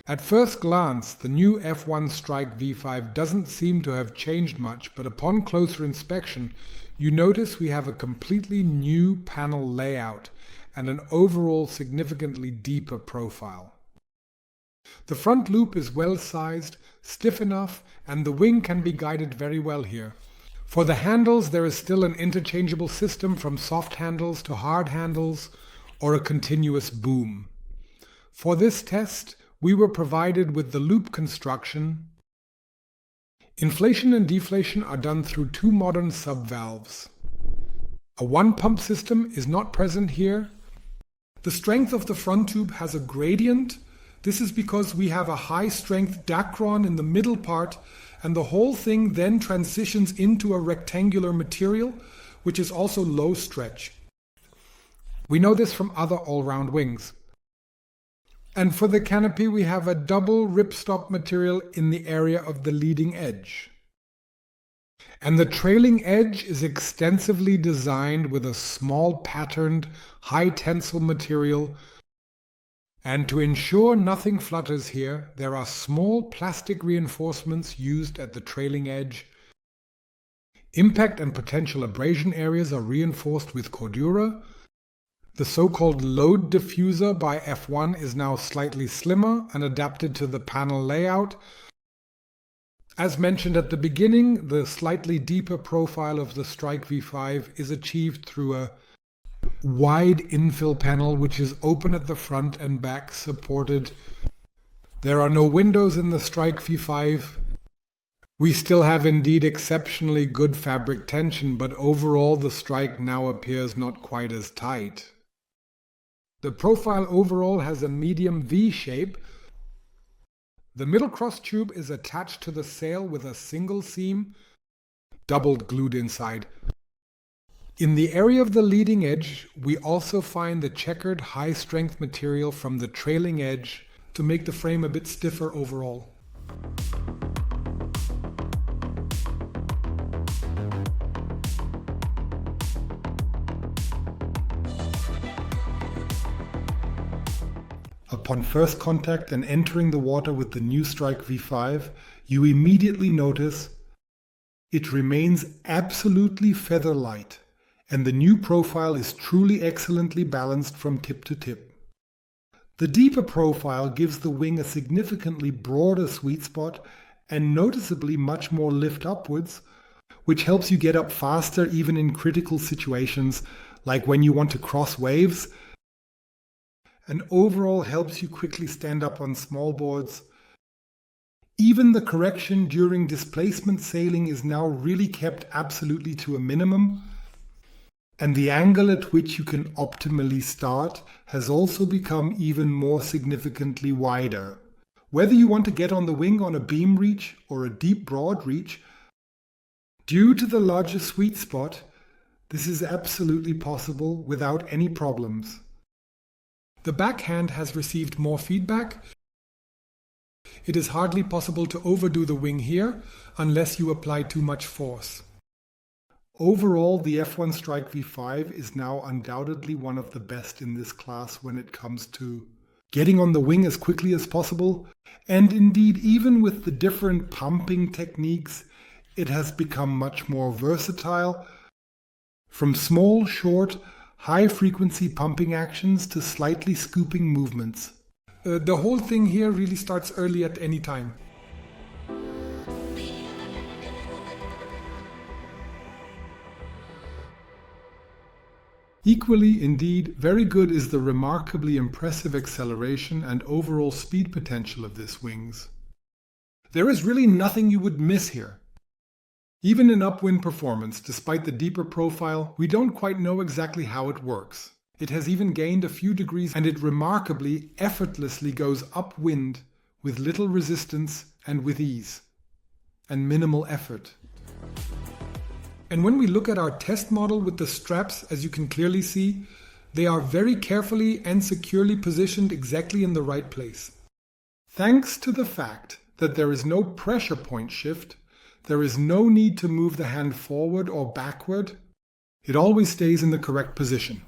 At first glance, the new F1 Strike V5 doesn't seem to have changed much, but upon closer inspection, you notice we have a completely new panel layout and an overall significantly deeper profile. The front loop is well sized, stiff enough, and the wing can be guided very well here. For the handles, there is still an interchangeable system from soft handles to hard handles or a continuous boom. For this test, we were provided with the loop construction. Inflation and deflation are done through two modern subvalves. A one-pump system is not present here. The strength of the front tube has a gradient. This is because we have a high-strength Dacron in the middle part, and the whole thing then transitions into a rectangular material, which is also low stretch. We know this from other all-round wings. And for the canopy, we have a double ripstop material in the area of the leading edge. And the trailing edge is extensively designed with a small patterned, high tensile material. And to ensure nothing flutters here, there are small plastic reinforcements used at the trailing edge. Impact and potential abrasion areas are reinforced with cordura. The so-called load diffuser by F1 is now slightly slimmer and adapted to the panel layout. As mentioned at the beginning, the slightly deeper profile of the Strike V5 is achieved through a wide infill panel which is open at the front and back supported. There are no windows in the Strike V5. We still have indeed exceptionally good fabric tension, but overall the Strike now appears not quite as tight. The profile overall has a medium V shape. The middle cross tube is attached to the sail with a single seam, doubled glued inside. In the area of the leading edge, we also find the checkered high-strength material from the trailing edge to make the frame a bit stiffer overall. Upon first contact and entering the water with the new Strike V5, you immediately notice it remains absolutely feather light, and the new profile is truly excellently balanced from tip to tip. The deeper profile gives the wing a significantly broader sweet spot and noticeably much more lift upwards, which helps you get up faster even in critical situations like when you want to cross waves, and overall helps you quickly stand up on small boards. Even the correction during displacement sailing is now really kept absolutely to a minimum, and the angle at which you can optimally start has also become even more significantly wider. Whether you want to get on the wing on a beam reach or a deep broad reach, due to the larger sweet spot, this is absolutely possible without any problems. The backhand has received more feedback. It is hardly possible to overdo the wing here unless you apply too much force. Overall, the F1 Strike V5 is now undoubtedly one of the best in this class when it comes to getting on the wing as quickly as possible, and indeed even with the different pumping techniques, it has become much more versatile, from small, short, high-frequency pumping actions to slightly scooping movements. The whole thing here really starts early at any time. Equally, indeed, very good is the remarkably impressive acceleration and overall speed potential of this wings. There is really nothing you would miss here. Even in upwind performance, despite the deeper profile, we don't quite know exactly how it works. It has even gained a few degrees, and it remarkably, effortlessly goes upwind with little resistance and with ease and minimal effort. And when we look at our test model with the straps, as you can clearly see, they are very carefully and securely positioned exactly in the right place. Thanks to the fact that there is no pressure point shift, there is no need to move the hand forward or backward. It always stays in the correct position.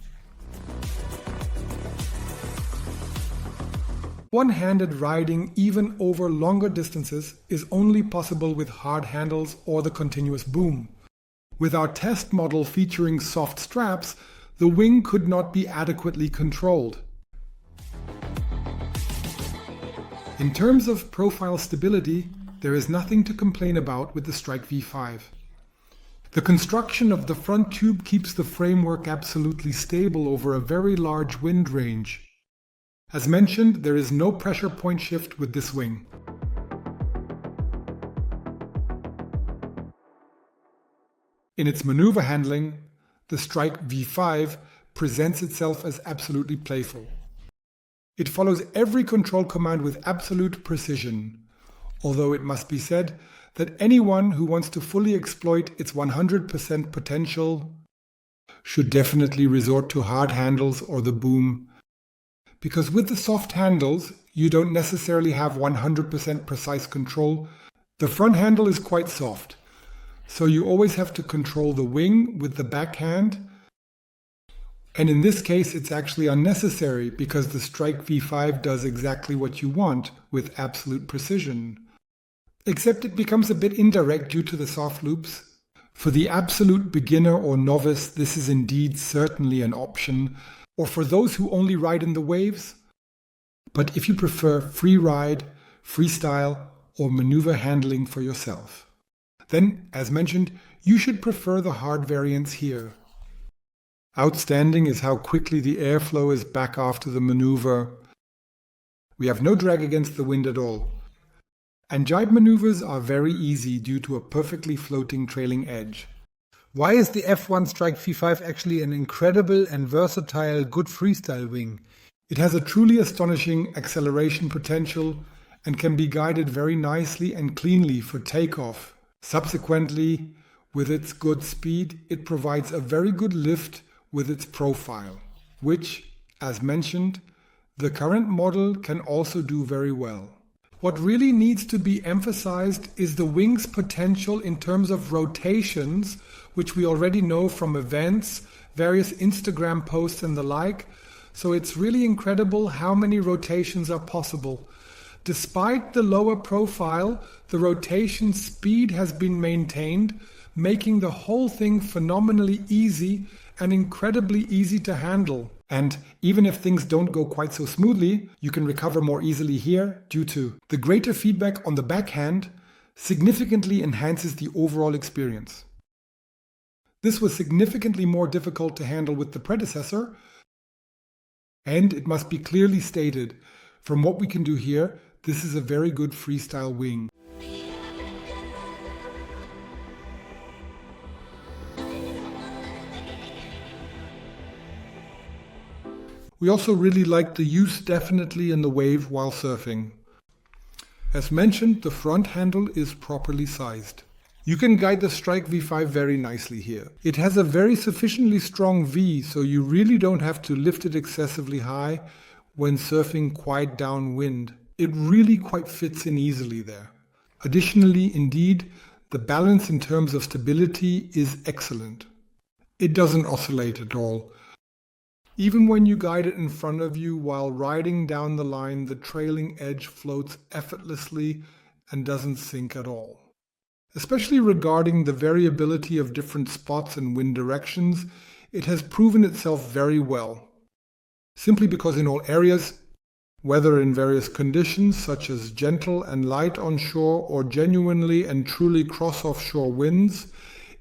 One-handed riding, even over longer distances, is only possible with hard handles or the continuous boom. With our test model featuring soft straps, the wing could not be adequately controlled. In terms of profile stability, there is nothing to complain about with the Strike V5. The construction of the front tube keeps the framework absolutely stable over a very large wind range. As mentioned, there is no pressure point shift with this wing. In its maneuver handling, the Strike V5 presents itself as absolutely playful. It follows every control command with absolute precision, although it must be said that anyone who wants to fully exploit its 100% potential should definitely resort to hard handles or the boom, because with the soft handles you don't necessarily have 100% precise control. The front handle is quite soft, so you always have to control the wing with the backhand, and in this case it's actually unnecessary because the Strike V5 does exactly what you want with absolute precision. Except it becomes a bit indirect due to the soft loops. For the absolute beginner or novice, this is indeed certainly an option, or for those who only ride in the waves. But if you prefer free ride, freestyle, or maneuver handling for yourself, then, as mentioned, you should prefer the hard variants here. Outstanding is how quickly the airflow is back after the maneuver. We have no drag against the wind at all. And jibe maneuvers are very easy due to a perfectly floating trailing edge. Why is the F1 Strike V5 actually an incredible and versatile good freestyle wing? It has a truly astonishing acceleration potential and can be guided very nicely and cleanly for takeoff. Subsequently, with its good speed, it provides a very good lift with its profile, which, as mentioned, the current model can also do very well. What really needs to be emphasized is the wing's potential in terms of rotations, which we already know from events, various Instagram posts and the like. So it's really incredible how many rotations are possible. Despite the lower profile, the rotation speed has been maintained, making the whole thing phenomenally easy and incredibly easy to handle. And even if things don't go quite so smoothly, you can recover more easily here due to the greater feedback on the backhand significantly enhances the overall experience. This was significantly more difficult to handle with the predecessor, and it must be clearly stated, from what we can do here, this is a very good freestyle wing. We also really like the use definitely in the wave while surfing. As mentioned, the front handle is properly sized. You can guide the Strike V5 very nicely here. It has a very sufficiently strong V, so you really don't have to lift it excessively high when surfing quite downwind. It really quite fits in easily there. Additionally, indeed, the balance in terms of stability is excellent. It doesn't oscillate at all. Even when you guide it in front of you while riding down the line, the trailing edge floats effortlessly and doesn't sink at all. Especially regarding the variability of different spots and wind directions, it has proven itself very well. Simply because in all areas, whether in various conditions such as gentle and light onshore or genuinely and truly cross-offshore winds,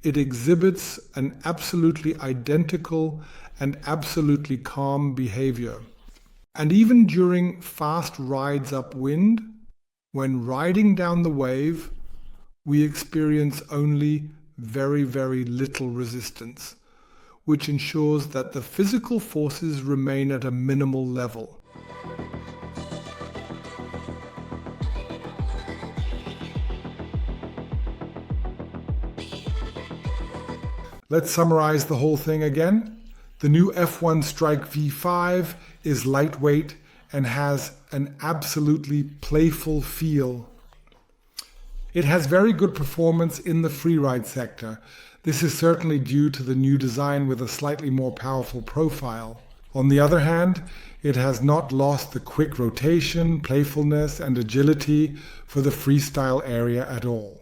it exhibits an absolutely identical and absolutely calm behavior. And even during fast rides upwind, when riding down the wave, we experience only very, very little resistance, which ensures that the physical forces remain at a minimal level. Let's summarize the whole thing again. The new F1 Strike V5 is lightweight and has an absolutely playful feel. It has very good performance in the freeride sector. This is certainly due to the new design with a slightly more powerful profile. On the other hand, it has not lost the quick rotation, playfulness, and agility for the freestyle area at all.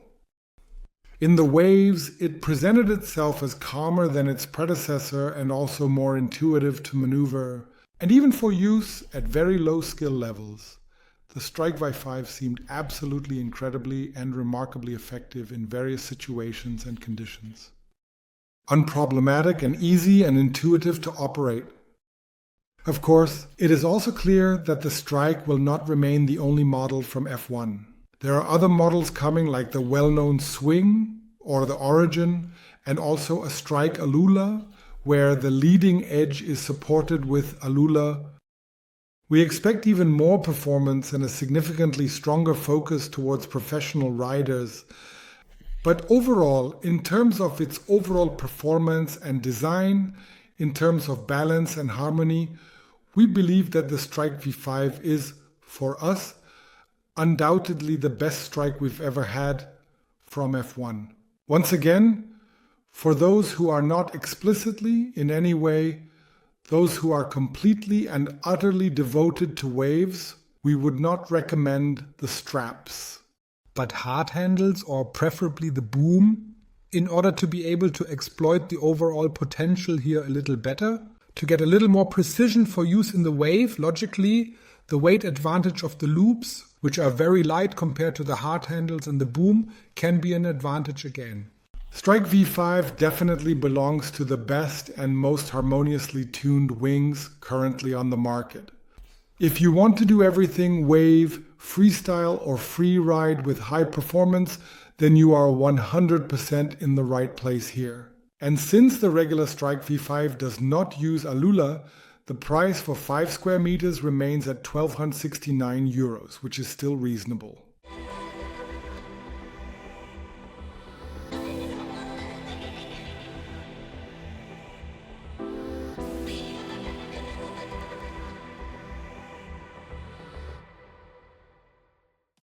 In the waves, it presented itself as calmer than its predecessor and also more intuitive to maneuver, and even for use at very low skill levels. The Strike V5 seemed absolutely incredibly and remarkably effective in various situations and conditions. Unproblematic and easy and intuitive to operate. Of course, it is also clear that the Strike will not remain the only model from F1. There are other models coming like the well-known Swing or the Origin, and also a Strike Alula, where the leading edge is supported with Alula. We expect even more performance and a significantly stronger focus towards professional riders. But overall, in terms of its overall performance and design, in terms of balance and harmony, we believe that the Strike V5 is, for us, undoubtedly the best Strike we've ever had from F1. Once again, for those who are not explicitly in any way, those who are completely and utterly devoted to waves, we would not recommend the straps, but hard handles or preferably the boom, in order to be able to exploit the overall potential here a little better. To get a little more precision for use in the wave, logically, the weight advantage of the loops, which are very light compared to the hard handles and the boom, can be an advantage again. Strike V5 definitely belongs to the best and most harmoniously tuned wings currently on the market. If you want to do everything wave, freestyle or free ride with high performance, then you are 100% in the right place here. And since the regular Strike V5 does not use Alula, the price for 5 square meters remains at €1,269, which is still reasonable.